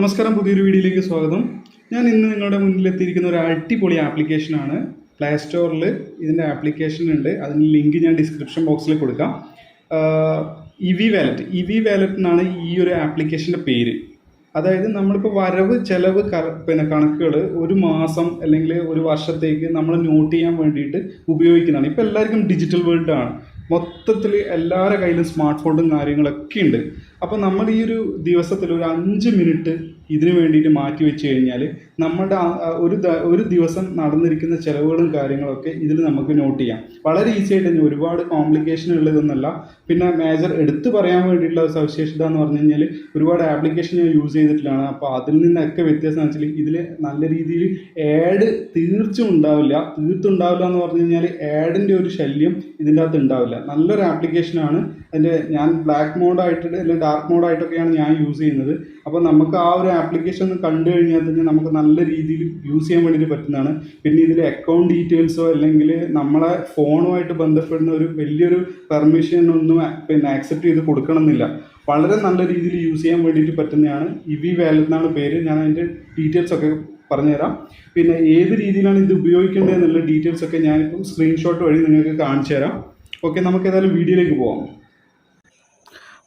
നമസ്കാരം, പുതിയൊരു വീഡിയോയിലേക്ക് സ്വാഗതം. ഞാൻ ഇന്ന് നിങ്ങളുടെ മുന്നിലെത്തിയിരിക്കുന്ന ഒരു അടിപൊളി ആപ്ലിക്കേഷനാണ്. പ്ലേ സ്റ്റോറിൽ ഇതിൻ്റെ ആപ്ലിക്കേഷൻ ഉണ്ട്. അതിൻ്റെ ലിങ്ക് ഞാൻ ഡിസ്ക്രിപ്ഷൻ ബോക്സിൽ കൊടുക്കാം. ഇ വി വാലറ്റ് എന്നാണ് ഈ ഒരു ആപ്ലിക്കേഷൻ്റെ പേര്. അതായത് നമ്മളിപ്പോൾ വരവ് ചെലവ് കണക്കുകൾ ഒരു മാസം അല്ലെങ്കിൽ ഒരു വർഷത്തേക്ക് നമ്മൾ നോട്ട് ചെയ്യാൻ വേണ്ടിയിട്ട് ഉപയോഗിക്കുന്നതാണ്. ഇപ്പോൾ എല്ലാവർക്കും ഡിജിറ്റൽ വേൾഡാണ്. മൊത്തത്തിൽ എല്ലാവരുടെ കയ്യിലും സ്മാർട്ട് ഫോണും കാര്യങ്ങളൊക്കെ ഉണ്ട്. അപ്പോൾ നമ്മൾ ഈ ഒരു ദിവസത്തിൽ ഒരു 5 മിനിറ്റ് ഇതിന് വേണ്ടിയിട്ട് മാറ്റി വെച്ച് കഴിഞ്ഞാൽ നമ്മുടെ ഒരു ദിവസം നടന്നിരിക്കുന്ന ചിലവുകളും കാര്യങ്ങളൊക്കെ ഇതിൽ നമുക്ക് നോട്ട് ചെയ്യാം. വളരെ ഈസി ആയിട്ട് തന്നെ, ഒരുപാട് കോംപ്ലിക്കേഷൻ ഉള്ളതൊന്നുമല്ല. പിന്നെ മേജർ എടുത്തു പറയാൻ വേണ്ടിയിട്ടുള്ള ഒരു സവിശേഷത എന്ന് പറഞ്ഞു കഴിഞ്ഞാൽ ഒരുപാട് ആപ്ലിക്കേഷൻ ഞാൻ യൂസ് ചെയ്തിട്ടുള്ളതാണ്. അപ്പോൾ അതിൽ നിന്നൊക്കെ വ്യത്യാസം എന്ന് വെച്ചാൽ ഇതിൽ നല്ല രീതിയിൽ ആഡ് തീർത്തും ഉണ്ടാവില്ല എന്ന് പറഞ്ഞു കഴിഞ്ഞാൽ ആഡിൻ്റെ ഒരു ശല്യം ഇതിൻ്റെ അകത്ത് ഉണ്ടാവില്ല. നല്ലൊരു ആപ്ലിക്കേഷനാണ്. ഞാൻ ബ്ലാക്ക് മോഡായിട്ട് അല്ലെങ്കിൽ ഡാർക്ക് മോഡായിട്ടൊക്കെയാണ് ഞാൻ യൂസ് ചെയ്യുന്നത്. അപ്പോൾ നമുക്ക് ആ ഒരു ആപ്ലിക്കേഷൻ കണ്ടു കഴിഞ്ഞാൽ തന്നെ നമുക്ക് നല്ല രീതിയിൽ യൂസ് ചെയ്യാൻ വേണ്ടിയിട്ട് പറ്റുന്നതാണ്. പിന്നെ ഇതിൽ അക്കൗണ്ട് ഡീറ്റെയിൽസോ അല്ലെങ്കിൽ നമ്മളെ ഫോണുമായിട്ട് ബന്ധപ്പെടുന്ന ഒരു വലിയൊരു പെർമിഷൻ ഒന്നും ആക്സെപ്റ്റ് ചെയ്ത് കൊടുക്കണമെന്നില്ല. വളരെ നല്ല രീതിയിൽ യൂസ് ചെയ്യാൻ വേണ്ടിയിട്ട് പറ്റുന്നതാണ്. ഇ വാലറ്റ് എന്നാണ് പേര്. ഞാൻ അതിൻ്റെ ഡീറ്റെയിൽസൊക്കെ പറഞ്ഞുതരാം. പിന്നെ ഏത് രീതിയിലാണ് ഇത് ഉപയോഗിക്കേണ്ടത് എന്നുള്ള ഡീറ്റെയിൽസൊക്കെ ഞാനിപ്പം സ്ക്രീൻഷോട്ട് വഴി നിങ്ങൾക്ക് കാണിച്ചു തരാം. ഓക്കെ, നമുക്ക് ഏതായാലും വീഡിയോയിലേക്ക് പോകാം.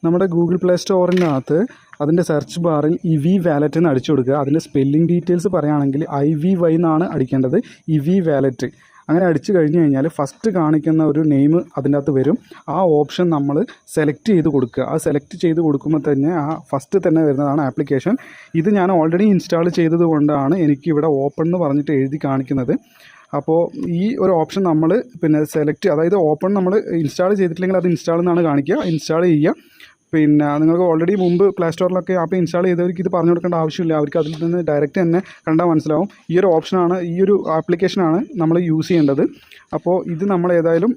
നമ്മുടെ ഗൂഗിൾ പ്ലേ സ്റ്റോറിനകത്ത് അതിൻ്റെ സെർച്ച് ബാറിൽ ഇ വാലറ്റ് എന്ന് അടിച്ചു കൊടുക്കുക. അതിൻ്റെ സ്പെല്ലിംഗ് ഡീറ്റെയിൽസ് പറയുകയാണെങ്കിൽ IVY എന്നാണ് അടിക്കേണ്ടത്. ഇ വാലറ്റ് അങ്ങനെ അടിച്ചു കഴിഞ്ഞ് കഴിഞ്ഞാൽ ഫസ്റ്റ് കാണിക്കുന്ന ഒരു നെയിം അതിൻ്റെ അകത്ത് വരും. ആ ഓപ്ഷൻ നമ്മൾ സെലക്ട് ചെയ്ത് കൊടുക്കുക. ആ സെലക്ട് ചെയ്ത് കൊടുക്കുമ്പോൾ തന്നെ ആ ഫസ്റ്റ് തന്നെ വരുന്നതാണ് ആപ്ലിക്കേഷൻ. ഇത് ഞാൻ ഓൾറെഡി ഇൻസ്റ്റാൾ ചെയ്തത് കൊണ്ടാണ് എനിക്കിവിടെ ഓപ്പൺ എന്ന് പറഞ്ഞിട്ട് എഴുതി കാണിക്കുന്നത്. അപ്പോൾ ഈ ഒരു ഓപ്ഷൻ നമ്മൾ സെലക്ട്, അതായത് ഓപ്പൺ നമ്മൾ ഇൻസ്റ്റാൾ ചെയ്തിട്ടില്ലെങ്കിൽ അത് ഇൻസ്റ്റാൾ എന്നാണ് കാണിക്കുക. ഇൻസ്റ്റാൾ ചെയ്യുക. പിന്നെ നിങ്ങൾക്ക് ഓൾറെഡി മുമ്പ് പ്ലേ സ്റ്റോറിലൊക്കെ ആപ്പ് ഇൻസ്റ്റാൾ ചെയ്തവർക്ക് ഇത് പറഞ്ഞു കൊടുക്കേണ്ട ആവശ്യമില്ല. അവർക്ക് അതിൽ നിന്ന് ഡയറക്റ്റ് തന്നെ കണ്ടാൽ മനസ്സിലാവും. ഈ ഒരു ഓപ്ഷനാണ്, ഈ ഒരു ആപ്ലിക്കേഷനാണ് നമ്മൾ യൂസ് ചെയ്യേണ്ടത്. അപ്പോൾ ഇത് നമ്മൾ ഏതായാലും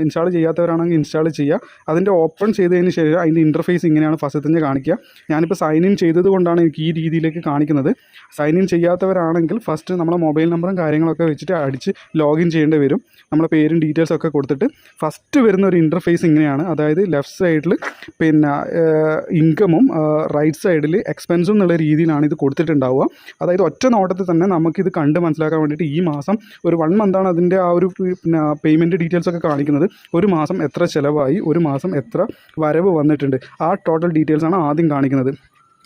ഇൻസ്റ്റാൾ ചെയ്യാത്തവരാണെങ്കിൽ ഇൻസ്റ്റാൾ ചെയ്യുക. അതിൻ്റെ ഓപ്പൺ ചെയ്തതിന് ശേഷം അതിൻ്റെ ഇൻ്റർഫേസ് ഇങ്ങനെയാണ് ഫസ്റ്റ് തന്നെ കാണിക്കുക. ഞാനിപ്പോൾ സൈൻ ഇൻ ചെയ്തത് കൊണ്ടാണ് എനിക്ക് ഈ രീതിയിലേക്ക് കാണിക്കുന്നത്. സൈൻ ഇൻ ചെയ്യാത്തവരാണെങ്കിൽ ഫസ്റ്റ് നമ്മളെ മൊബൈൽ നമ്പറും കാര്യങ്ങളൊക്കെ വെച്ചിട്ട് അടിച്ച് ലോഗിൻ ചെയ്യേണ്ടി വരും. നമ്മളെ പേരും ഡീറ്റെയിൽസൊക്കെ കൊടുത്തിട്ട് ഫസ്റ്റ് വരുന്ന ഒരു ഇൻ്റർഫേസ് ഇങ്ങനെയാണ്. അതായത് ലെഫ്റ്റ് സൈഡിൽ ഇൻകമും റൈറ്റ് സൈഡിൽ എക്സ്പെൻസും എന്നുള്ള രീതിയിലാണ് ഇത് കൊടുത്തിട്ടുണ്ടാവുക. അതായത് ഒറ്റ നോട്ടത്തിൽ തന്നെ നമുക്കിത് കണ്ട് മനസ്സിലാക്കാൻ വേണ്ടിയിട്ട് ഈ മാസം ഒരു 1 മന്താണ് അതിൻ്റെ ആ ഒരു പേയ്മെൻറ്റ് ഡീറ്റെയിൽസൊക്കെ കാണിക്കുന്നത്. ഒരു മാസം എത്ര ചിലവായി, ഒരു മാസം എത്ര വരവ് വന്നിട്ടുണ്ട്, ആ ടോട്ടൽ ഡീറ്റെയിൽസാണ് ആദ്യം കാണിക്കുന്നത്.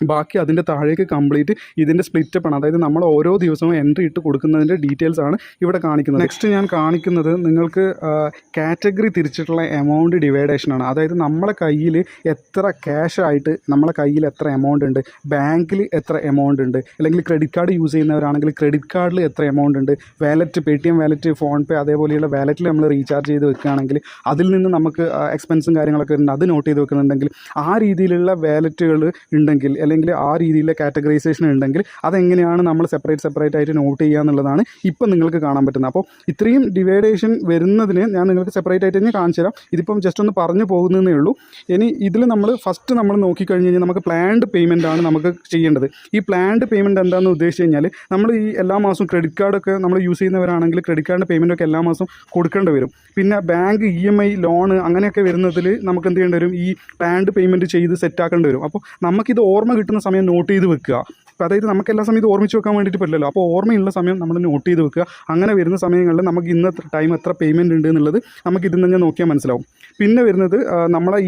ബാക്കി അതിൻ്റെ താഴേക്ക് കംപ്ലീറ്റ് ഇതിൻ്റെ സ്പ്ലിറ്റപ്പ് ആണ്. അതായത് നമ്മൾ ഓരോ ദിവസവും എൻട്രി ഇട്ട് കൊടുക്കുന്നതിൻ്റെ ഡീറ്റെയിൽസ് ആണ് ഇവിടെ കാണിക്കുന്നത്. നെക്സ്റ്റ് ഞാൻ കാണിക്കുന്നത് നിങ്ങൾക്ക് കാറ്റഗറി തിരിച്ചിട്ടുള്ള എമൗണ്ട് ഡിവൈഡേഷനാണ്. അതായത് നമ്മളെ കയ്യിൽ എത്ര ക്യാഷ് ആയിട്ട് നമ്മളെ കയ്യിൽ എത്ര എമൗണ്ട് ഉണ്ട്, ബാങ്കിൽ എത്ര എമൗണ്ട് ഉണ്ട്, അല്ലെങ്കിൽ ക്രെഡിറ്റ് കാർഡ് യൂസ് ചെയ്യുന്നവരാണെങ്കിൽ ക്രെഡിറ്റ് കാർഡിൽ എത്ര എമൗണ്ട് ഉണ്ട്, wallet, Paytm wallet, PhonePe അതേപോലെയുള്ള വാലറ്റിൽ നമ്മൾ റീചാർജ് ചെയ്ത് വെക്കുകയാണെങ്കിൽ അതിൽ നിന്ന് നമുക്ക് എക്സ്പെൻസും കാര്യങ്ങളൊക്കെ ഉണ്ട്, അത് നോട്ട് ചെയ്ത് വെക്കുന്നുണ്ടെങ്കിൽ ആ രീതിയിലുള്ള വാലറ്റുകൾ ഉണ്ടെങ്കിൽ അല്ലെങ്കിൽ ആ രീതിയിലെ കാറ്റഗറൈസേഷൻ ഉണ്ടെങ്കിൽ അതെങ്ങനെയാണ് നമ്മൾ സെപ്പറേറ്റ് ആയിട്ട് നോട്ട് ചെയ്യുക എന്നുള്ളതാണ് ഇപ്പം നിങ്ങൾക്ക് കാണാൻ പറ്റുന്നത്. അപ്പോൾ ഇത്രയും ഡിവൈഡേഷൻ വരുന്നതിന് ഞാൻ നിങ്ങൾക്ക് സെപ്പറേറ്റ് ആയിട്ട് തന്നെ കാണിച്ചു തരാം. ഇതിപ്പം ജസ്റ്റ് ഒന്ന് പറഞ്ഞു പോകുന്നതേ ഉള്ളൂ. ഇനി ഇതിൽ നമ്മൾ ഫസ്റ്റ് നമ്മൾ നോക്കിക്കഴിഞ്ഞ് കഴിഞ്ഞാൽ നമുക്ക് പ്ലാൻഡ് പേയ്മെൻ്റ് ആണ് നമുക്ക് ചെയ്യേണ്ടത്. ഈ പ്ലാൻഡ് പേയ്മെൻറ്റ് എന്താണെന്ന് ഉദ്ദേശിച്ച് കഴിഞ്ഞാൽ നമ്മൾ ഈ എല്ലാ മാസവും ക്രെഡിറ്റ് കാർഡൊക്കെ നമ്മൾ യൂസ് ചെയ്യുന്നവരാണെങ്കിൽ ക്രെഡിറ്റ് കാർഡിൻ്റെ പേയ്മെൻറ്റൊക്കെ എല്ലാ മാസവും കൊടുക്കേണ്ടി വരും. പിന്നെ ബാങ്ക് EMI ലോണ് അങ്ങനെയൊക്കെ വരുന്നതിൽ നമുക്ക് എന്ത് ചെയ്യേണ്ടി വരും, ഈ പ്ലാൻഡ് പേയ്മെൻറ്റ് ചെയ്ത് സെറ്റാക്കേണ്ടി വരും. അപ്പോൾ നമുക്കിത് ഓർമ്മ കിട്ടുന്ന സമയം നോട്ട് ചെയ്ത് വെക്കുക. അപ്പോൾ അതായത് നമുക്ക് എല്ലാ സമയത്ത് ഓർമ്മിച്ച് വെക്കാൻ വേണ്ടിയിട്ട് പറ്റില്ലല്ലോ. അപ്പോൾ ഓർമ്മയുള്ള സമയം നമ്മൾ നോട്ട് ചെയ്ത് വെക്കുക. അങ്ങനെ വരുന്ന സമയങ്ങളിൽ നമുക്ക് ഇന്നത്തെ ടൈം എത്ര പേയ്മെൻറ്റ് ഉണ്ട് എന്നുള്ളത് നമുക്ക് ഇതിൽ തന്നെ നോക്കിയാൽ മനസ്സിലാവും. പിന്നെ വരുന്നത് നമ്മളെ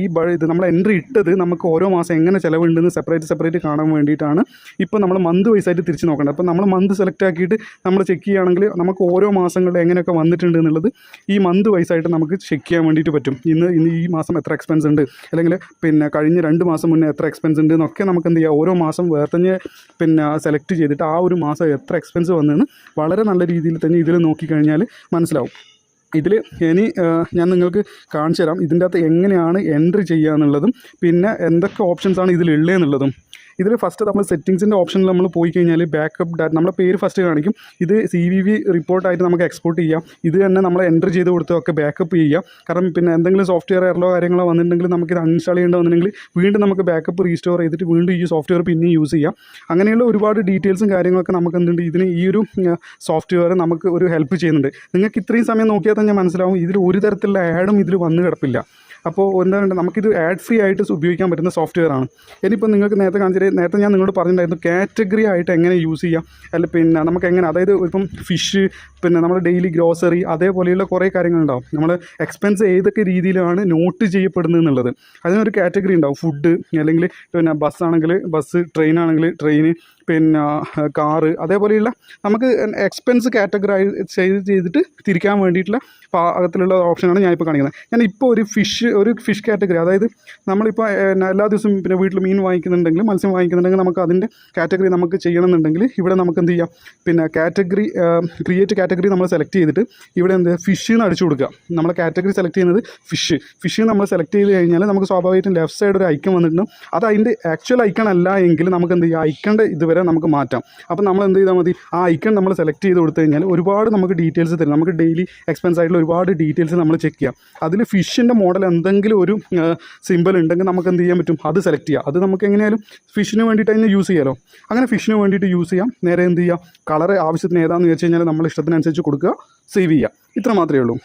നമ്മൾ എൻട്രി ഇട്ടത് നമുക്ക് ഓരോ മാസം എങ്ങനെ ചിലവുണ്ടെന്ന് സെപ്പറേറ്റ് കാണാൻ വേണ്ടിയിട്ടാണ് ഇപ്പോൾ നമ്മൾ മന്ത് വൈസായിട്ട് തിരിച്ച് നോക്കേണ്ടത്. അപ്പോൾ നമ്മൾ മന്ത് സെലക്ട് ആക്കിയിട്ട് നമ്മൾ ചെക്ക് ചെയ്യുകയാണെങ്കിൽ നമുക്ക് ഓരോ മാസങ്ങളിൽ എങ്ങനെയൊക്കെ വന്നിട്ടുണ്ട് എന്നുള്ളത് ഈ മന്ത് വൈസായിട്ട് നമുക്ക് ചെക്ക് ചെയ്യാൻ വേണ്ടിയിട്ട് പറ്റും. ഇന്ന് ഈ മാസം എത്ര എക്സ്പെൻസ് ഉണ്ട്, അല്ലെങ്കിൽ കഴിഞ്ഞ 2 മാസം മുന്നേ എത്ര എക്സ്പെൻസ് ഉണ്ട് എന്നൊക്കെ നമുക്ക് എന്ത് ചെയ്യാം, ഓരോ മാസം വേർത്തന്നെ സെലക്ട് ചെയ്തിട്ട് ആ ഒരു മാസം എത്ര എക്സ്പെൻസ് വന്നതെന്ന് വളരെ നല്ല രീതിയിൽ തന്നെ ഇതിൽ നോക്കിക്കഴിഞ്ഞാൽ മനസ്സിലാവും. ഇതിൽ ഇനി ഞാൻ നിങ്ങൾക്ക് കാണിച്ചു തരാം ഇതിൻ്റെ അകത്ത് എങ്ങനെയാണ് എൻട്രി ചെയ്യുക എന്നുള്ളതും പിന്നെ എന്തൊക്കെ ഓപ്ഷൻസാണ് ഇതിലുള്ളതെന്നുള്ളതും. ഇതിൽ ഫസ്റ്റ് നമ്മൾ സെറ്റിങ്സിൻ്റെ ഓപ്ഷനിൽ നമ്മൾ പോയി കഴിഞ്ഞാൽ ബാക്കപ്പ് ഡാറ്റ നമ്മളെ പേര് ഫസ്റ്റ് കാണിക്കും. ഇത് CVV റിപ്പോർട്ടായിട്ട് നമുക്ക് എക്സ്പോർട്ട് ചെയ്യാം. ഇത് തന്നെ നമ്മൾ എൻട്രി ചെയ്ത് കൊടുത്തൊക്കെ ബാക്കപ്പ് ചെയ്യാം. കാരണം എന്തെങ്കിലും സോഫ്റ്റ്വെയർ എററോ കാര്യങ്ങളോ വന്നിട്ടുണ്ടെങ്കിൽ നമുക്കിത് അൺഇൻസ്റ്റാൾ ചെയ്യേണ്ടി വന്നിട്ടുണ്ടെങ്കിൽ വീണ്ടും നമുക്ക് ബാക്കപ്പ് റീസ്റ്റോർ ചെയ്തിട്ട് വീണ്ടും ഈ സോഫ്റ്റ്വെയർ പിന്നെ യൂസ് ചെയ്യാം. അങ്ങനെയുള്ള ഒരുപാട് ഡീറ്റെയിൽസും കാര്യങ്ങളൊക്കെ നമുക്ക് എന്തുണ്ട്, ഇതിന് ഈ ഒരു സോഫ്റ്റ്വെയർ നമുക്ക് ഒരു ഹെൽപ്പ് ചെയ്യുന്നുണ്ട്. നിങ്ങൾക്ക് ഇത്രയും സമയം നോക്കിയാൽ തന്നെ മനസ്സിലാവും ഇതിൽ ഒരു തരത്തിലുള്ള ആഡും ഇതിൽ വന്ന് കിടപ്പില്ല. അപ്പോൾ എന്താണ് നമുക്കിത് ആഡ് ഫ്രീ ആയിട്ട് ഉപയോഗിക്കാൻ പറ്റുന്ന സോഫ്റ്റ്വെയർ ആണ്. ഇനിയിപ്പോൾ നിങ്ങൾക്ക് നേരത്തെ ഞാൻ നിങ്ങളോട് പറഞ്ഞിട്ടുണ്ടായിരുന്നു കാറ്റഗറി ആയിട്ട് എങ്ങനെ യൂസ് ചെയ്യാം, അല്ല പിന്നെ നമുക്ക് എങ്ങനെ, അതായത് ഇപ്പം ഫിഷ്, പിന്നെ നമ്മുടെ ഡെയിലി ഗ്രോസറി, അതേപോലെയുള്ള കുറേ കാര്യങ്ങളുണ്ടാവും. നമ്മൾ എക്സ്പെൻസ് ഏതൊക്കെ രീതിയിലാണ് നോട്ട് ചെയ്യപ്പെടുന്നത് എന്നുള്ളത് അതിനൊരു കാറ്റഗറി ഉണ്ടാവും. ഫുഡ്, അല്ലെങ്കിൽ പിന്നെ ബസ്സാണെങ്കിൽ ബസ്, ട്രെയിൻ ആണെങ്കിൽ ട്രെയിന്, പിന്നെ കാറ്, അതേപോലെയുള്ള നമുക്ക് എക്സ്പെൻസ് കാറ്റഗറൈ ചെയ്തിട്ട് തിരിക്കാൻ വേണ്ടിയിട്ടുള്ള പാകത്തിലുള്ള ഓപ്ഷനാണ് ഞാനിപ്പോൾ കാണിക്കുന്നത്. ഞാനിപ്പോൾ ഒരു ഫിഷ് കാറ്റഗറി, അതായത് നമ്മളിപ്പോൾ എല്ലാ ദിവസവും പിന്നെ വീട്ടിൽ മീൻ വാങ്ങിക്കുന്നുണ്ടെങ്കിൽ, മത്സ്യം വാങ്ങിക്കുന്നുണ്ടെങ്കിൽ നമുക്ക് അതിൻ്റെ കാറ്റഗറി നമുക്ക് ചെയ്യണമെന്നുണ്ടെങ്കിൽ ഇവിടെ നമുക്ക് എന്ത് ചെയ്യാം, പിന്നെ കാറ്റഗറി ക്രിയേറ്റ് കാറ്റഗറി നമ്മൾ സെലക്ട് ചെയ്തിട്ട് ഇവിടെ എന്ത് ഫിഷ് എന്ന് അടിച്ചു കൊടുക്കുക. നമ്മൾ കാറ്റഗറി സെലക്ട് ചെയ്യുന്നത് ഫിഷ് നമ്മൾ സെലക്ട് ചെയ്ത് കഴിഞ്ഞാൽ നമുക്ക് സ്വാഭാവികമായിട്ടും ലെഫ്റ്റ് സൈഡ് ഒരു ഐക്കൺ വന്നിട്ടുണ്ട്. അത് അതിൻ്റെ ആക്ച്വൽ ഐക്കൺ അല്ല എങ്കിൽ നമുക്ക് എന്ത് ചെയ്യാം, ഐക്കണിൻ്റെ ഇതുവരെ നമുക്ക് മാറ്റാം. അപ്പോൾ നമ്മൾ എന്ത് ചെയ്താൽ മതി, ആ ഐക്കൺ നമ്മൾ സെലക്ട് ചെയ്ത് കൊടുത്തു കഴിഞ്ഞാൽ ഒരുപാട് നമുക്ക് ഡീറ്റെയിൽസ് തരും. നമുക്ക് ഡെയിലി എക്സ്പെൻസ് ആയിട്ടുള്ള ഒരുപാട് ഡീറ്റെയിൽസ് നമ്മൾ ചെക്ക് ചെയ്യാം. അതിൽ ഫിഷിൻ്റെ മോഡൽ എന്തെങ്കിലും ഒരു സിമ്പിൾ ഉണ്ടെങ്കിൽ നമുക്ക് എന്ത് ചെയ്യാൻ പറ്റും, അത് സെലക്ട് ചെയ്യാം. അത് നമുക്ക് എങ്ങനെയാലും ഫിഷിന് വേണ്ടിയിട്ട് തന്നെ യൂസ് ചെയ്യാമല്ലോ. അങ്ങനെ ഫിഷിന് വേണ്ടിയിട്ട് യൂസ് ചെയ്യാം. നേരെ എന്ത് ചെയ്യുക, കളർ ആവശ്യത്തിന് ഏതാണെന്ന് വെച്ച് കഴിഞ്ഞാൽ നമ്മൾ ഇഷ്ടത്തിനനുസരിച്ച് കൊടുക്കുക, സേവ് ചെയ്യുക. ഇത്ര മാത്രമേ ഉള്ളൂ.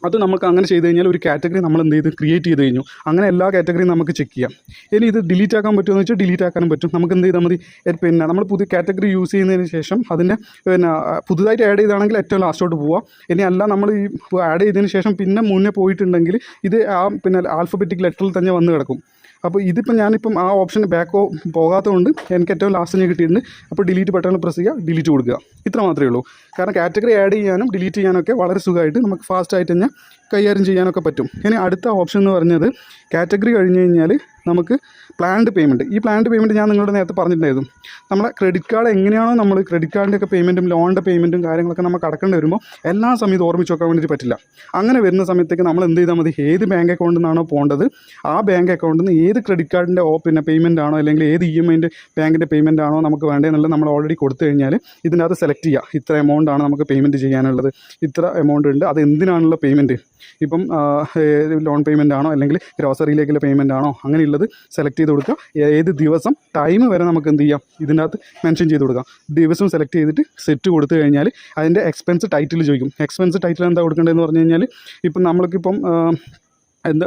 അത് നമുക്ക് അങ്ങനെ ചെയ്ത് കഴിഞ്ഞാൽ ഒരു കാറ്റഗറി നമ്മൾ എന്ത് ചെയ്ത് ക്രിയേറ്റ് ചെയ്ത് കഴിഞ്ഞു. അങ്ങനെ എല്ലാ കാറ്റഗറിയും നമുക്ക് ചെക്ക് ചെയ്യാം. ഇനി ഇത് ഡിലീറ്റ് ആക്കാൻ പറ്റുമോ എന്ന് വെച്ചാൽ ഡിലീറ്റ് ആക്കാനും പറ്റും. നമുക്ക് എന്ത് ചെയ്താൽ മതി, പിന്നെ നമ്മൾ പുതിയ കാറ്റഗറി യൂസ് ചെയ്യുന്നതിന് ശേഷം അതിൻ്റെ പിന്നെ പുതുതായിട്ട് ആഡ് ചെയ്താണെങ്കിൽ ഏറ്റവും ലാസ്റ്റോട്ട് പോവുക. ഇനി അല്ല നമ്മൾ ഈ ആഡ് ചെയ്തതിന് ശേഷം പിന്നെ മുന്നേ പോയിട്ടുണ്ടെങ്കിൽ ഇത് പിന്നെ ആൽഫബറ്റിക് ലെറ്ററിൽ തന്നെ വന്ന് കിടക്കും. അപ്പോൾ ഇതിപ്പോൾ ഞാനിപ്പം ആ ഓപ്ഷൻ ബാക്ക് പോകാത്തതുകൊണ്ട് എനിക്ക് ഏറ്റവും ലാസ്റ്റ് തന്നെ കിട്ടിയിട്ടുണ്ട്. അപ്പോൾ ഡിലീറ്റ് ബട്ടൺ പ്രസ് ചെയ്യുക, ഡിലീറ്റ് കൊടുക്കുക. ഇത്ര മാത്രമേ ഉള്ളൂ. കാരണം കാറ്റഗറി ആഡ് ചെയ്യാനും ഡിലീറ്റ് ചെയ്യാനൊക്കെ വളരെ സുഖമായിട്ട് നമുക്ക് ഫാസ്റ്റായിട്ട് തന്നെ കൈകാര്യം ചെയ്യാനൊക്കെ പറ്റും. ഇനി അടുത്ത ഓപ്ഷൻ എന്ന് പറഞ്ഞത് കാറ്റഗറി കഴിഞ്ഞ് കഴിഞ്ഞാൽ നമുക്ക് പ്ലാൻഡ് പേയ്മെൻറ്റ്. ഈ പ്ലാൻഡ് പേയ്മെൻറ്റ് ഞാൻ നിങ്ങളോട് നേരത്തെ പറഞ്ഞിട്ടുണ്ടായിരുന്നു. നമ്മളെ ക്രെഡിറ്റ് കാർഡ് എങ്ങനെയാണോ നമ്മൾ ക്രെഡിറ്റ് കാർഡിൻ്റെയൊക്കെ പേയ്മെൻറ്റും ലോണിൻ്റെ പേയ്മെൻറ്റും കാര്യങ്ങളൊക്കെ നമുക്ക് അടക്കേണ്ടി വരുമ്പോൾ എല്ലാ സമയത്തും ഓർമ്മിച്ച് വെക്കാൻ വേണ്ടിയിട്ട് പറ്റില്ല. അങ്ങനെ വരുന്ന സമയത്തേക്ക് നമ്മൾ എന്ത് ചെയ്താൽ മതി, ഏത് ബാങ്ക് അക്കൗണ്ടിൽ നിന്നാണോ പോകേണ്ടത് ആ ബാങ്ക് അക്കൗണ്ടിൽ നിന്ന് ഏത് ക്രെഡിറ്റ് കാർഡിൻ്റെ പിന്നെ പേയ്മെൻ്റ് ആണോ അല്ലെങ്കിൽ ഏത് EMIൻ്റെ ബാങ്കിൻ്റെ പേയ്മെൻ്റ് ആണോ നമുക്ക് വേണ്ടതെന്നുള്ളത് നമ്മൾ ഓൾറെഡി കൊടുത്തു കഴിഞ്ഞാൽ ഇതിനകത്ത് സെലക്ട് ചെയ്യുക. ഇത്ര എമൗണ്ട് ആണ് നമുക്ക് പേയ്മെൻറ്റ് ചെയ്യാനുള്ളത്, ഇത്ര എമൗണ്ട് ഉണ്ട്, അത് എന്തിനാണുള്ള പേയ്മെൻറ്റ്, ഇപ്പം ലോൺ പേയ്മെൻ്റ് ആണോ അല്ലെങ്കിൽ ഗ്രോസറിയിലേക്കുള്ള പേയ്മെൻ്റ് ആണോ, അങ്ങനെയുള്ളത് സെലക്ട് ചെയ്ത് കൊടുക്കുക. ഏത് ദിവസം ടൈം വരെ നമുക്ക് എന്ത് ചെയ്യാം, ഇതിനകത്ത് മെൻഷൻ ചെയ്ത് കൊടുക്കാം. ദിവസം സെലക്ട് ചെയ്തിട്ട് സെറ്റ് കൊടുത്തു കഴിഞ്ഞാൽ അതിൻ്റെ എക്സ്പെൻസ് ടൈറ്റിൽ ചോദിക്കും. എക്സ്പെൻസ് ടൈറ്റിൽ എന്താ കൊടുക്കേണ്ടതെന്ന് പറഞ്ഞു കഴിഞ്ഞാൽ, ഇപ്പം നമ്മൾക്കിപ്പം എന്താ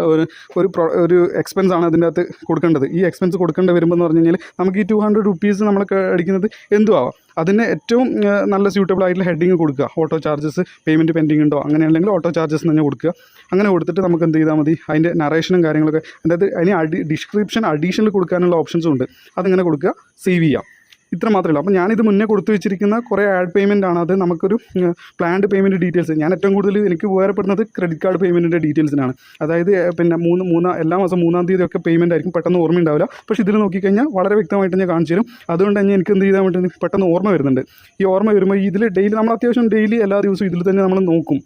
ഒരു എക്സ്പെൻസ് ആണ് അതിൻ്റെ അകത്ത് കൊടുക്കേണ്ടത്. ഈ എക്സ്പെൻസ് കൊടുക്കേണ്ടി വരുമ്പോൾ എന്ന് പറഞ്ഞു കഴിഞ്ഞാൽ നമുക്ക് ഈ 200 റുപ്പീസ് നമ്മൾ അടിക്കുന്നത് എന്തും ആവാം. അതിന് ഏറ്റവും നല്ല സ്യൂട്ടബിൾ ആയിട്ടുള്ള ഹെഡിങ് കൊടുക്കുക. ഓട്ടോ ചാർജസ്, പേയ്മെൻറ്റ് പെൻഡിങ് ഉണ്ടോ, അങ്ങനെയുണ്ടെങ്കിൽ ഓട്ടോ ചാർജസ് തന്നെ കൊടുക്കുക. അങ്ങനെ കൊടുത്തിട്ട് നമുക്ക് എന്ത് ചെയ്താൽ മതി, അതിൻ്റെ നറേഷനും കാര്യങ്ങളൊക്കെ, അതായത് അതിന് ഡിസ്ക്രിപ്ഷൻ അഡീഷണൽ കൊടുക്കാനുള്ള ഓപ്ഷൻസും ഉണ്ട്. അതിങ്ങനെ കൊടുക്കുക, സേവ് ചെയ്യാം. ഇത്ര മാത്രമേ ഉള്ളൂ. അപ്പോൾ ഞാനിത് മുന്നേ കൊടുത്തു വെച്ചിരിക്കുന്ന കുറേ ആഡ് പേയ്മെൻ്റ് ആണ്. അത് നമുക്കൊരു പ്ലാൻഡ് പേയ്മെൻറ്റ് ഡീറ്റെയിൽസ്, ഞാൻ ഏറ്റവും കൂടുതൽ എനിക്ക് ഉപകാരപ്പെടുന്നത് ക്രെഡിറ്റ് കാർഡ് പേയ്മെൻറ്റിൻ്റെ ഡീറ്റെയിൽസിനാണ്. അതായത് പിന്നെ എല്ലാ മാസം 3-ാം തീയതി ഒക്കെ പേയ്മെൻറ്റ് ആയിരിക്കും, പെട്ടെന്ന് ഓർമ്മയുണ്ടാവില്ല. പക്ഷേ ഇതിൽ നോക്കിക്കഴിഞ്ഞാൽ വളരെ വ്യക്തമായിട്ട് ഞാൻ കാണിച്ചു തരും. അതുകൊണ്ട് തന്നെ എനിക്ക് എന്ത് ചെയ്താൽ വേണ്ടി പെട്ടെന്ന് ഓർമ്മ വരുന്നുണ്ട്. ഈ ഓർമ്മ വരുമ്പോൾ ഇതിൽ ഡെയിലി നമ്മൾ അത്യാവശ്യം ഡെയിലി എല്ലാ ദിവസവും ഇതിൽ തന്നെ നമ്മൾ നോക്കും.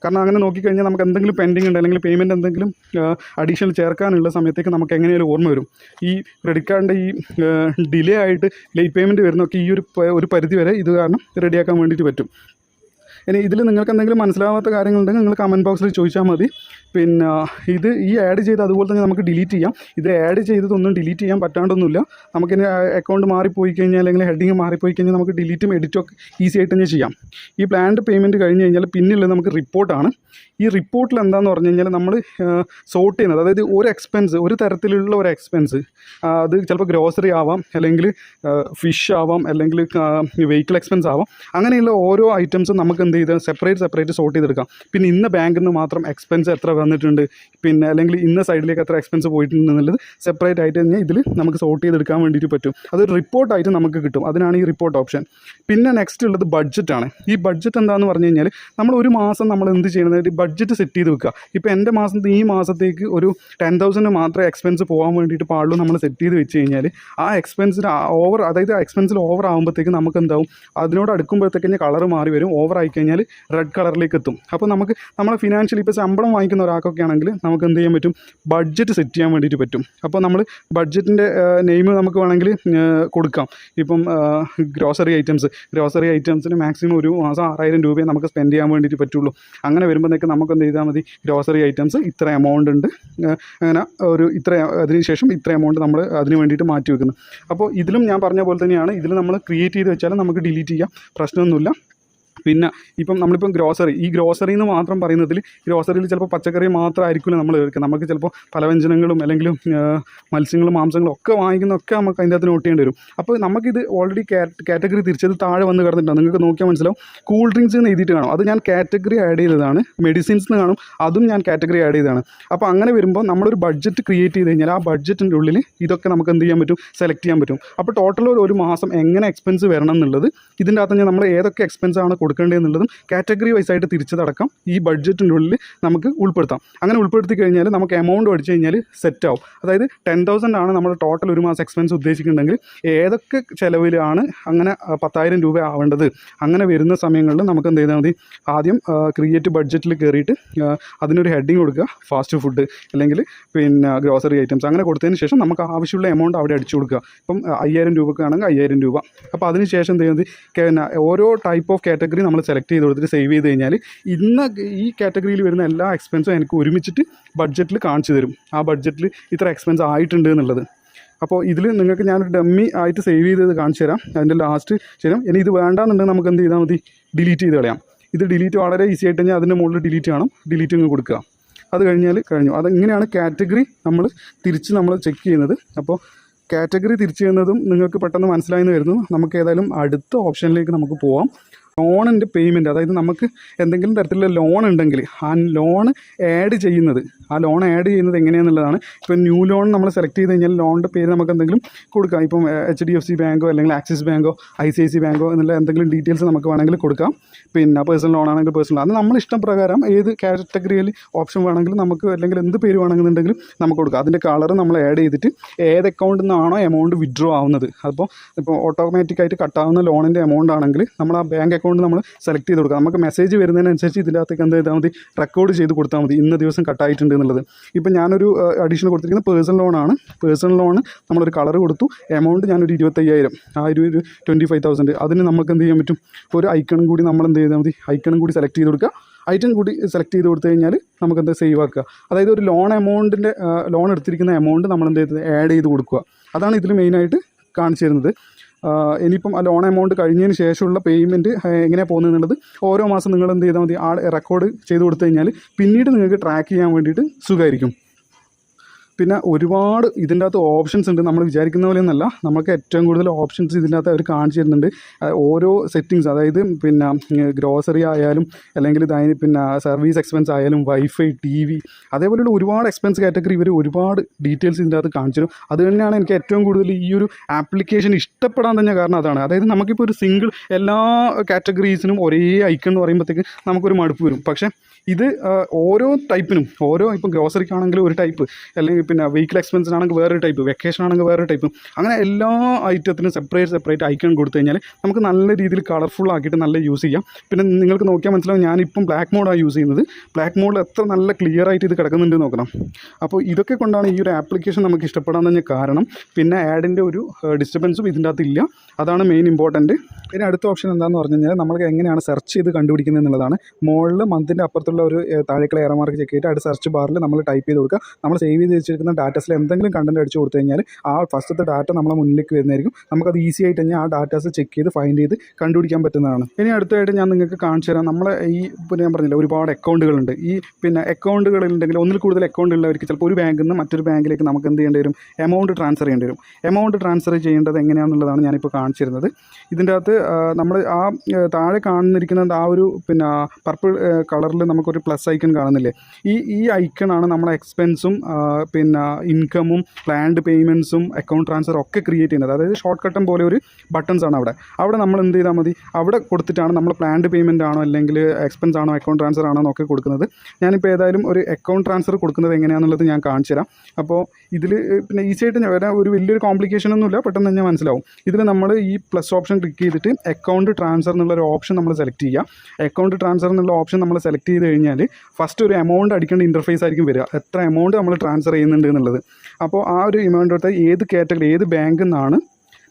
കാരണം അങ്ങനെ നോക്കിക്കഴിഞ്ഞാൽ നമുക്ക് എന്തെങ്കിലും പെൻഡിങ് ഉണ്ട് അല്ലെങ്കിൽ പേയ്മെൻറ്റ് എന്തെങ്കിലും അഡീഷണൽ ചേർക്കാനുള്ള സമയത്തേക്ക് നമുക്ക് എങ്ങനെയാലും ഓർമ്മ വരും. ഈ ക്രെഡിറ്റ് കാർഡിൻ്റെ ഈ ഡിലേ ആയിട്ട് ലേറ്റ് പേയ്മെൻറ്റ് വരുന്നതൊക്കെ ഈ ഒരു പരിധി വരെ ഇത് കാരണം റെഡിയാക്കാൻ വേണ്ടിയിട്ട് പറ്റും. ഇനി ഇതിൽ നിങ്ങൾക്ക് എന്തെങ്കിലും മനസ്സിലാവാത്ത കാര്യങ്ങളുണ്ടെങ്കിൽ നിങ്ങൾ കമൻറ്റ് ബോക്സിൽ ചോദിച്ചാൽ മതി. പിന്നെ ഈ ആഡ് ചെയ്ത് അതുപോലെ തന്നെ നമുക്ക് ഡിലീറ്റ് ചെയ്യാം. ഇത് ആഡ് ചെയ്തതൊന്നും ഡിലീറ്റ് ചെയ്യാൻ പറ്റാണ്ടൊന്നുമില്ല. നമുക്കിനി അക്കൗണ്ട് മാറിപ്പോയി കഴിഞ്ഞാൽ അല്ലെങ്കിൽ ഹെഡിങ് മാറിപ്പോയി കഴിഞ്ഞാൽ നമുക്ക് ഡിലീറ്റും എഡിറ്റും ഒക്കെ ഈസി ആയിട്ട് തന്നെ ചെയ്യാം. ഈ പ്ലാൻഡ് പേയ്മെൻറ്റ് കഴിഞ്ഞ് കഴിഞ്ഞാൽ പിന്നെയുള്ളത് നമുക്ക് റിപ്പോർട്ടാണ്. ഈ റിപ്പോർട്ടിൽ എന്താണെന്ന് പറഞ്ഞു കഴിഞ്ഞാൽ നമ്മൾ സോർട്ട് ചെയ്യുന്നത്, അതായത് ഒരു തരത്തിലുള്ള ഒരു എക്സ്പെൻസ്, അത് ചിലപ്പോൾ ഗ്രോസറി ആവാം, അല്ലെങ്കിൽ ഫിഷ് ആവാം, അല്ലെങ്കിൽ വെഹിക്കിൾ എക്സ്പെൻസ് ആവാം. അങ്ങനെയുള്ള ഓരോ ഐറ്റംസും നമുക്ക് എന്ത് ചെയ്ത് സെപ്പറേറ്റ് സോർട്ട് ചെയ്തെടുക്കാം. പിന്നെ ഇന്ന ബാങ്കിൽ നിന്ന് മാത്രം എക്സ്പെൻസ് എത്ര വന്നിട്ടുണ്ട്, പിന്നെ അല്ലെങ്കിൽ ഇന്ന സൈഡിലേക്ക് എത്ര എക്സ്പെൻസ് പോയിട്ടുണ്ട് എന്നുള്ളത് സെപ്പറേറ്റ് ആയിട്ട് തന്നെ ഇതിൽ നമുക്ക് സോർട്ട് ചെയ്തെടുക്കാൻ വേണ്ടിയിട്ട് പറ്റും. അതൊരു റിപ്പോർട്ടായിട്ട് നമുക്ക് കിട്ടും. അതിനാണ് ഈ റിപ്പോർട്ട് ഓപ്ഷൻ. പിന്നെ നെക്സ്റ്റ് ഉള്ളത് ബഡ്ജറ്റാണ്. ഈ ബഡ്ജറ്റ് എന്താണെന്ന് പറഞ്ഞു കഴിഞ്ഞാൽ നമ്മൾ ഒരു മാസം നമ്മൾ എന്ത് ചെയ്യണമെന്ന് ബഡ്ജറ്റ് സെറ്റ് ചെയ്ത് വെക്കുക. ഇപ്പോൾ എൻ്റെ ഈ മാസത്തേക്ക് ഒരു 10,000 മാത്രമേ എക്സ്പെൻസ് പോകാൻ വേണ്ടിയിട്ട് പാടുള്ളൂ നമ്മൾ സെറ്റ് ചെയ്ത് വെച്ച് കഴിഞ്ഞാൽ ആ എക്സ്പെൻസിന് അതായത് ആ എക്സ്പെൻസിൽ ഓവർ ആകുമ്പോഴത്തേക്ക് നമുക്ക് എന്താവും, അതിനോട് അടുക്കുമ്പോഴത്തേക്ക് കളർ മാറി വരും. ഓവർ ആയിക്കഴിഞ്ഞാൽ റെഡ് കളറിലേക്ക് എത്തും. അപ്പോൾ നമുക്ക് നമ്മളെ ഫിനാൻഷ്യലി ഇപ്പോൾ ശമ്പളം വാങ്ങിക്കുന്ന ഒരാൾക്കൊക്കെ ആണെങ്കിൽ നമുക്ക് എന്ത് ചെയ്യാൻ പറ്റും, ബഡ്ജറ്റ് സെറ്റ് ചെയ്യാൻ വേണ്ടിയിട്ട് പറ്റും. അപ്പോൾ നമ്മൾ ബഡ്ജറ്റിൻ്റെ നെയിം നമുക്ക് വേണമെങ്കിൽ കൊടുക്കാം. ഇപ്പം ഗ്രോസറി ഐറ്റംസിന് മാക്സിമം ഒരു മാസം 6,000 രൂപയെ നമുക്ക് സ്പെൻഡ് ചെയ്യാൻ വേണ്ടിയിട്ട് പറ്റുള്ളൂ. അങ്ങനെ വരുമ്പോഴത്തേക്ക് നമുക്ക് എന്ത് ചെയ്താൽ മതി, ഗ്രോസറി ഐറ്റംസ് ഇത്ര എമൗണ്ട് ഉണ്ട്, അങ്ങനെ അതിനുശേഷം ഇത്ര എമൗണ്ട് നമ്മൾ അതിന് വേണ്ടിയിട്ട് മാറ്റി വെക്കുന്നു. അപ്പോൾ ഇതിലും ഞാൻ പറഞ്ഞ പോലെ തന്നെയാണ്. ഇതിൽ നമ്മൾ ക്രിയേറ്റ് ചെയ്ത് വെച്ചാലും നമുക്ക് ഡിലീറ്റ് ചെയ്യാം, പ്രശ്നമൊന്നുമില്ല. പിന്നെ ഇപ്പം നമ്മളിപ്പം ഗ്രോസറി എന്ന് മാത്രം പറയുന്നതിൽ ഗ്രോസറിയിൽ ചിലപ്പോൾ പച്ചക്കറി മാത്രമായിരിക്കില്ല നമ്മൾ എടുക്കുക. നമുക്ക് ചിലപ്പോൾ പലവ്യഞ്ജനങ്ങളും അല്ലെങ്കിൽ മത്സ്യങ്ങളും മാംസങ്ങളും ഒക്കെ വാങ്ങിക്കുന്നതൊക്കെ നമുക്ക് അതിൻ്റെ അകത്ത് നോട്ട് ചെയ്യേണ്ടി വരും. അപ്പോൾ നമുക്കിത് ഓൾറെഡി കാറ്റഗറി തിരിച്ചത് താഴെ വന്ന് കിടന്നിട്ടുണ്ട്. നിങ്ങൾക്ക് നോക്കിയാൽ മനസ്സിലാവും. കൂൾ ഡ്രിങ്ക്സ് എന്ന് എഴുതിയിട്ട് കാണും, അത് ഞാൻ കാറ്റഗറി ആഡ് ചെയ്തതാണ്. മെഡിസിൻസ് എന്ന് കാണും, അതും ഞാൻ കാറ്റഗറി ആഡ് ചെയ്തതാണ്. അപ്പോൾ അങ്ങനെ വരുമ്പോൾ നമ്മളൊരു ബഡ്ജറ്റ് ക്രിയേറ്റ് ചെയ്ത് കഴിഞ്ഞാൽ ആ ബഡ്ജറ്റിൻ്റെ ഉള്ളിൽ ഇതൊക്കെ നമുക്ക് എന്ത് ചെയ്യാൻ പറ്റും, സെലക്ട് ചെയ്യാൻ പറ്റും. അപ്പോൾ ടോട്ടൽ ഒരു മാസം എങ്ങനെ എക്സ്പെൻസ് വരണം എന്നുള്ളത് ഇതിൻ്റെ അകത്ത് നമ്മൾ ഏതൊക്കെ എക്സ്പെൻസ് ആണ് കൊടുക്കേണ്ടതെന്നുള്ളതും കാറ്റഗറി വൈസ് ആയിട്ട് തിരിച്ചതടക്കം ഈ ബഡ്ജറ്റിൻ്റെ ഉള്ളിൽ നമുക്ക് ഉൾപ്പെടുത്താം. അങ്ങനെ ഉൾപ്പെടുത്തി കഴിഞ്ഞാൽ നമുക്ക് എമൗണ്ട് പഠിച്ചു കഴിഞ്ഞാൽ സെറ്റ് ആവും. അതായത് 10,000 ആണ് നമ്മൾ ടോട്ടൽ ഒരു മാസം എക്സ്പെൻസ് ഉദ്ദേശിക്കുന്നുണ്ടെങ്കിൽ ഏതൊക്കെ ചിലവിലാണ് അങ്ങനെ 10,000 രൂപ ആവേണ്ടത്. അങ്ങനെ വരുന്ന സമയങ്ങളിൽ നമുക്ക് എന്ത് ചെയ്താൽ മതി, ആദ്യം ക്രിയേറ്റ് ബഡ്ജറ്റിൽ കയറിയിട്ട് അതിനൊരു ഹെഡിങ് കൊടുക്കുക, ഫാസ്റ്റ് ഫുഡ് അല്ലെങ്കിൽ പിന്നെ ഗ്രോസറി ഐറ്റംസ്. അങ്ങനെ കൊടുത്തതിന് ശേഷം നമുക്ക് ആവശ്യമുള്ള എമൗണ്ട് അവിടെ അടിച്ചു കൊടുക്കുക. ഇപ്പം 5,000 രൂപക്കാണെങ്കിൽ 5,000 രൂപ. അപ്പോൾ അതിന് ശേഷം എന്ത് ചെയ്യുന്നത്, പിന്നെ ഓരോ ടൈപ്പ് ഓഫ് കാറ്റഗറി നമ്മൾ സെലക്ട് ചെയ്ത് കൊടുത്തിട്ട് സേവ് ചെയ്ത് കഴിഞ്ഞാൽ ഈ കാറ്റഗറിയിൽ വരുന്ന എല്ലാ എക്സ്പെൻസും എനിക്ക് ഒരുമിച്ചിട്ട് ബഡ്ജറ്റിൽ കാണിച്ചു തരും. ആ ബഡ്ജറ്റിൽ ഇത്ര എക്സ്പെൻസ് ആയിട്ടുണ്ട് എന്നുള്ളത്. അപ്പോൾ ഇതിൽ നിങ്ങൾക്ക് ഞാനൊരു ഡമ്മി ആയിട്ട് സേവ് ചെയ്തത് കാണിച്ചു തരാം. അതിൻ്റെ ലാസ്റ്റ് ചെയ്യാം. ഇനി ഇത് വേണ്ടാന്നുണ്ടെങ്കിൽ നമുക്ക് എന്ത് ചെയ്താൽ മതി, ഡിലീറ്റ് ചെയ്ത് കളയാം. ഇത് ഡിലീറ്റ് വളരെ ഈസി ആയിട്ട് കഴിഞ്ഞാൽ അതിൻ്റെ മുകളിൽ ഡിലീറ്റ് ചെയ്യണം, ഡിലീറ്റ് കൊടുക്കുക. അത് കഴിഞ്ഞു. അതിങ്ങനെയാണ് കാറ്റഗറി നമ്മൾ ചെക്ക് ചെയ്യുന്നത്. അപ്പോൾ കാറ്റഗറി തിരിച്ചു ചെയ്യുന്നതും നിങ്ങൾക്ക് പെട്ടെന്ന് മനസ്സിലായെന്ന് വരുന്നു. നമുക്ക് ഏതായാലും അടുത്ത ഓപ്ഷനിലേക്ക് നമുക്ക് പോവാം. ലോണിൻ്റെ പേയ്മെൻറ്റ്, അതായത് നമുക്ക് എന്തെങ്കിലും തരത്തിലുള്ള ലോൺ ഉണ്ടെങ്കിൽ ആ ലോൺ ആഡ് ചെയ്യുന്നത് എങ്ങനെയാണെന്നുള്ളതാണ്. ഇപ്പോൾ ന്യൂ ലോൺ നമ്മൾ സെലക്ട് ചെയ്ത് കഴിഞ്ഞാൽ ലോണിൻ്റെ പേര് നമുക്ക് എന്തെങ്കിലും കൊടുക്കാം. ഇപ്പം HDFC ബാങ്കോ അല്ലെങ്കിൽ ആക്സിസ് ബാങ്കോ ICICI ബാങ്കോ എന്നുള്ള എന്തെങ്കിലും ഡീറ്റെയിൽസ് നമുക്ക് വേണമെങ്കിൽ കൊടുക്കാം. പിന്നെ പേഴ്സണൽ ലോൺ ആണെങ്കിൽ പേഴ്സണൽ, അത് നമ്മൾ ഇഷ്ടം പ്രകാരം ഏത് കാറ്റഗറിയിൽ ഓപ്ഷൻ വേണമെങ്കിലും നമുക്ക്, അല്ലെങ്കിൽ എന്ത് പേര് വേണമെന്നുണ്ടെങ്കിലും നമുക്ക് കൊടുക്കാം. അതിൻ്റെ കളർ നമ്മൾ ആഡ് ചെയ്തിട്ട് ഏത് അക്കൗണ്ടിൽ നിന്നാണോ എമൗണ്ട് വിഡ്രോ ആവുന്നത്, ഇപ്പോൾ ഓട്ടോമാറ്റിക്കായിട്ട് കട്ടാവുന്ന ലോണിൻ്റെ എമൗണ്ട് ആണെങ്കിൽ നമ്മൾ ആ ബാങ്ക് അക്കൗണ്ട് നമ്മൾ സെലക്ട് ചെയ്ത് കൊടുക്കുക. നമുക്ക് മെസ്സേജ് വരുന്നതിനനുസരിച്ച് ഇതിൻ്റെ അകത്തേക്ക് എന്ത് ചെയ്താൽ മതി, റെക്കോർഡ് ചെയ്ത് കൊടുത്താൽ മതി ഇന്ന ദിവസം കട്ടായിട്ടുണ്ട് എന്നുള്ളത്. ഇപ്പം ഞാനൊരു അഡീഷണൽ കൊടുത്തിരിക്കുന്നത് പേഴ്സണൽ ലോണാണ്. പേഴ്സണൽ ലോണ് നമ്മളൊരു കളർ കൊടുത്തു, എമൗണ്ട് ഞാനൊരു 25,000, ആ ഒരു 25,000. അതിന് നമുക്ക് എന്ത് ചെയ്യാൻ പറ്റും, ഒരു ഐക്കണും കൂടി നമ്മൾ എന്ത് ചെയ്താൽ മതി, ഐക്കണും കൂടി സെലക്ട് ചെയ്ത് കൊടുക്കുക. ഐറ്റം കൂടി സെലക്ട് ചെയ്ത് കൊടുത്തു കഴിഞ്ഞാൽ നമുക്ക് എന്താ സേവ് ആക്കുക. അതായത് ഒരു ലോൺ എടുത്തിരിക്കുന്ന എമൗണ്ട് നമ്മൾ എന്ത് ചെയ്തത് ആഡ് ചെയ്ത് കൊടുക്കുക. അതാണ് ഇതിൽ മെയിനായിട്ട് കാണിച്ചു തരുന്നത്. ഇനിയിപ്പം ആ ലോൺ എമൗണ്ട് കഴിഞ്ഞതിന് ശേഷമുള്ള പേയ്മെൻറ്റ് എങ്ങനെയാണ് പോകുന്നത് എന്നുള്ളത് ഓരോ മാസം നിങ്ങൾ എന്ത് ചെയ്താൽ മതി, റെക്കോർഡ് ചെയ്ത് കൊടുത്തു കഴിഞ്ഞാൽ പിന്നീട് നിങ്ങൾക്ക് ട്രാക്ക് ചെയ്യാൻ വേണ്ടിയിട്ട് സുഖമായിരിക്കും. പിന്നെ ഒരുപാട് ഇതിൻ്റെ അകത്ത് ഓപ്ഷൻസ് ഉണ്ട്. നമ്മൾ വിചാരിക്കുന്ന പോലെയൊന്നല്ല, നമുക്ക് ഏറ്റവും കൂടുതൽ ഓപ്ഷൻസ് ഇതിൻ്റെ അകത്ത് അവർ കാണിച്ചു തരുന്നുണ്ട്. ഓരോ സെറ്റിങ്സ്, അതായത് പിന്നെ ഗ്രോസറി ആയാലും അല്ലെങ്കിൽ പിന്നെ സർവീസ് എക്സ്പെൻസ് ആയാലും വൈഫൈ, TV, അതേപോലെയുള്ള ഒരുപാട് എക്സ്പെൻസ് കാറ്റഗറി ഇവർ ഒരുപാട് ഡീറ്റെയിൽസ് ഇതിൻ്റെ അകത്ത് കാണിച്ചു തരും. അത് തന്നെയാണ് എനിക്ക് ഏറ്റവും കൂടുതൽ ഈ ഒരു ആപ്ലിക്കേഷൻ ഇഷ്ടപ്പെടാൻ തന്നെ കാരണം അതാണ്. അതായത് നമുക്കിപ്പോൾ ഒരു സിംഗിൾ എല്ലാ കാറ്റഗറീസിനും ഒരേ ഐക്കൺ എന്ന് പറയുമ്പോഴത്തേക്ക് നമുക്കൊരു മടുപ്പ് വരും. പക്ഷേ ഇത് ഓരോ ടൈപ്പിനും, ഇപ്പം ഗ്രോസറിക്കാണെങ്കിൽ ഒരു ടൈപ്പ്, അല്ലെങ്കിൽ പിന്നെ വെഹിക്കിൾ എക്സ്പെൻസിനാണെങ്കിൽ വേറൊരു ടൈപ്പ്, വെക്കേഷൻ ആണെങ്കിൽ വേറൊരു ടൈപ്പ്, അങ്ങനെ എല്ലാ ഐറ്റത്തിനും സെപ്പറേറ്റ് ഐക്കൺ കൊടുത്തു കഴിഞ്ഞാൽ നമുക്ക് നല്ല രീതിയിൽ കളർഫുൾ ആക്കിയിട്ട് നല്ല യൂസ് ചെയ്യാം. പിന്നെ നിങ്ങൾക്ക് നോക്കിയാൽ മനസ്സിലാവും, ഞാനിപ്പം ബ്ലാക്ക് മോഡാണ് യൂസ് ചെയ്യുന്നത്. ബ്ലാക്ക് മോഡിൽ എത്ര നല്ല ക്ലിയർ ആയിട്ട് ഇത് കിടക്കുന്നുണ്ട് നോക്കണം. അപ്പോൾ ഇതൊക്കെ കൊണ്ടാണ് ഈ ഒരു ആപ്ലിക്കേഷൻ നമുക്ക് ഇഷ്ടപ്പെടാൻ തന്നെ കാരണം. പിന്നെ ആഡിൻ്റെ ഒരു ഡിസ്റ്റർബൻസും ഇതിൻ്റെ അകത്തില്ല, അതാണ് മെയിൻ ഇമ്പോർട്ടൻറ്റ്. പിന്നെ അടുത്ത ഓപ്ഷൻ എന്താണെന്ന് പറഞ്ഞു കഴിഞ്ഞാൽ നമുക്ക് എങ്ങനെയാണ് സെർച്ച് ചെയ്ത് കണ്ടുപിടിക്കുന്നത് എന്നുള്ളതാണ്. മുകളിൽ മന്തിൻ്റെ അപ്പുറത്തുള്ള ഒരു താഴേക്കുള്ള ഏറോ മാർക്ക് ചെക്ക് ചെയ്തിട്ട് സെർച്ച് ബാറിൽ നമ്മൾ ടൈപ്പ് ചെയ്ത് കൊടുക്കുക. നമ്മൾ സേവ് ചെയ്ത് വെച്ചിരിക്കുന്ന ഡാറ്റാസിൽ എന്തെങ്കിലും കണ്ടൻറ്റ് അടിച്ചു കൊടുത്തു കഴിഞ്ഞാൽ ആ ഫസ്റ്റത്തെ ഡാറ്റ നമ്മളെ മുന്നിലേക്ക് വരുന്നതായിരിക്കും. നമുക്കത് ഈസി ആയിട്ട് തന്നെ ആ ഡാറ്റാസ് ചെക്ക് ചെയ്ത് ഫൈൻഡ് ചെയ്ത് കണ്ടുപിടിക്കാൻ പറ്റുന്നതാണ്. ഇനി അടുത്തായിട്ട് ഞാൻ നിങ്ങൾക്ക് കാണിച്ചു തരാം. നമ്മളെ പിന്നെ ഞാൻ പറഞ്ഞില്ല, ഒരുപാട് അക്കൗണ്ടുകളുണ്ട്. പിന്നെ അക്കൗണ്ടുകളുണ്ടെങ്കിൽ ഒന്നിൽ കൂടുതൽ അക്കൗണ്ട് ഉള്ളവർക്ക് ചിലപ്പോൾ ഒരു ബാങ്കിൽ നിന്ന് മറ്റൊരു ബാങ്കിലേക്ക് നമുക്ക് എന്ത് ചെയ്യേണ്ടി വരും, എമൗണ്ട് ട്രാൻസ്ഫർ ചെയ്യേണ്ടി വരും. എമൗണ്ട് ട്രാൻസ്ഫർ ചെയ്യേണ്ടത് എങ്ങനെയാണെന്നുള്ളതാണ് ഞാനിപ്പോൾ കാണിച്ചു തരുന്നത്. ഇതിൻ്റെ അകത്ത് നമ്മൾ ആ താഴെ കാണുന്നിരിക്കുന്നത് ആ ഒരു പിന്നെ പർപ്പിൾ കളറിൽ നമുക്കൊരു പ്ലസ് ഐക്കൺ കാണുന്നില്ലേ, ഈ ഐക്കണാണ് നമ്മളെ എക്സ്പെൻസും പിന്നെ ഇൻകമും പ്ലാൻഡ് പേയ്മെൻറ്റ്സും അക്കൗണ്ട് ട്രാൻസ്ഫർ ഒക്കെ ക്രിയേറ്റ് ചെയ്യുന്നത്. അതായത് ഷോർട്ട് കട്ടം പോലെ ഒരു ബട്ടൺസ് ആണ് അവിടെ നമ്മൾ എന്ത് ചെയ്താൽ മതി, അവിടെ കൊടുത്തിട്ടാണ് നമ്മൾ പ്ലാൻഡ് പേയ്മെൻറ്റ് ആണോ അല്ലെങ്കിൽ എക്സ്പെൻസ് ആണോ അക്കൗണ്ട് ട്രാൻസ്ഫർ ആണോ എന്നൊക്കെ കൊടുക്കുന്നത്. ഞാനിപ്പോൾ ഏതായാലും ഒരു അക്കൗണ്ട് ട്രാൻസ്ഫർ കൊടുക്കുന്നത് എങ്ങനെയാണെന്നുള്ളത് ഞാൻ കാണിച്ചു തരാം. അപ്പോൾ ഇതിൽ പിന്നെ ഈസി ആയിട്ട് വരാൻ ഒരു വലിയൊരു കോംപ്ലിക്കേഷൻ ഒന്നുമില്ല, പെട്ടെന്ന് തന്നെ മനസ്സിലാവും. ഇതിൽ നമ്മൾ ഈ പ്ലസ് ഓപ്ഷൻ ക്ലിക്ക് ചെയ്തിട്ട് അക്കൗണ്ട് ട്രാൻസ്ഫർ എന്നുള്ളൊരു ഓപ്ഷൻ നമ്മൾ സെലക്ട് ചെയ്യുക. അക്കൗണ്ട് ട്രാൻസ്ഫർ എന്നുള്ള ഓപ്ഷൻ നമ്മൾ സെലക്ട് ചെയ്ത് കഴിഞ്ഞാൽ ഫസ്റ്റ് ഒരു എമൗണ്ട് അടിക്കേണ്ട ഇൻ്റർഫേസ് ആയിരിക്കും വരിക, എത്ര എമൗണ്ട് നമ്മൾ ട്രാൻസ്ഫർ ചെയ്യുന്നുണ്ട് എന്നുള്ളത്. അപ്പോൾ ആ ഒരു എമൗണ്ട് എടുത്താൽ ഏത് കാറ്റഗറി, ഏത് ബാങ്കിൽ നിന്നാണ്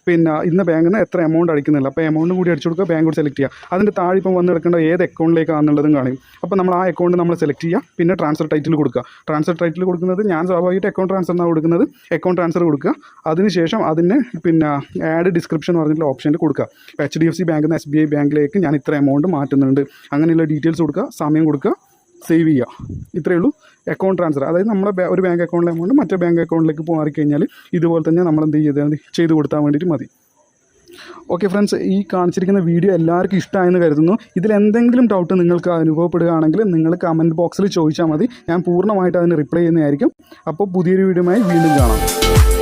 പിന്നെ ഇന്ന ബാങ്കിൽ നിന്ന് എത്ര എമൗണ്ട് അടിക്കുന്നില്ല. അപ്പോൾ എമൗണ്ട് കൂടി അടിച്ചു കൊടുക്കുക, ബാങ്ക് കൂടി സെലക്ട് ചെയ്യുക. അതിൻ്റെ താഴെ ഇപ്പം വന്ന് എടുക്കേണ്ട ഏത് അക്കൗണ്ടിലേക്കാണെന്നുള്ളതും കാണിക്കും. അപ്പോൾ നമ്മൾ ആ അക്കൗണ്ട് നമ്മൾ സെലക്ട് ചെയ്യുക. പിന്നെ ട്രാൻസ്ഫർ ടൈറ്റിൽ കൊടുക്കുക. ട്രാൻസ്ഫർ ടൈറ്റിൽ കൊടുക്കുന്നത് ഞാൻ സ്വാഭാവികമായിട്ട് അക്കൗണ്ട് ട്രാൻസ്ഫർ എന്നാണ് കൊടുക്കുന്നത്. അക്കൗണ്ട് ട്രാൻസ്ഫർ കൊടുക്കുക. അതിനുശേഷം അതിന് പിന്നെ ആഡ് ഡിസ്ക്രിപ്ഷൻ എന്ന് പറഞ്ഞിട്ടുള്ള ഓപ്ഷനിൽ കൊടുക്കുക. HDFC ബാങ്കിൽ നിന്ന് SBI ബാങ്കിലേക്ക് ഞാൻ ഇത്ര എമൗണ്ട് മാറ്റുന്നുണ്ട്, അങ്ങനെയുള്ള ഡീറ്റെയിൽസ് കൊടുക്കുക, സമയം കൊടുക്കുക, സേവ് ചെയ്യുക. ഇത്രയേ ഉള്ളൂ അക്കൗണ്ട് ട്രാൻസ്ഫർ. അതായത് നമ്മളെ ഒരു ബാങ്ക് അക്കൗണ്ടിലെ എമൗണ്ട് മറ്റേ ബാങ്ക് അക്കൗണ്ടിലേക്ക് മാറിക്കഴിഞ്ഞാൽ ഇതുപോലെ തന്നെ നമ്മൾ എന്ത് ചെയ്ത് കൊടുത്താൽ വേണ്ടിയിട്ട് മതി. ഓക്കെ ഫ്രണ്ട്സ്, ഈ കാണിച്ചിരിക്കുന്ന വീഡിയോ എല്ലാവർക്കും ഇഷ്ടമായെന്ന് കരുതുന്നു. ഇതിലെന്തെങ്കിലും ഡൗട്ട് നിങ്ങൾക്ക് അനുഭവപ്പെടുകയാണെങ്കിൽ നിങ്ങൾ കമൻറ്റ് ബോക്സിൽ ചോദിച്ചാൽ മതി. ഞാൻ പൂർണ്ണമായിട്ട് അതിന് റിപ്ലൈ ചെയ്യുന്നതായിരിക്കും. അപ്പോൾ പുതിയൊരു വീഡിയോയുമായി വീണ്ടും കാണാം.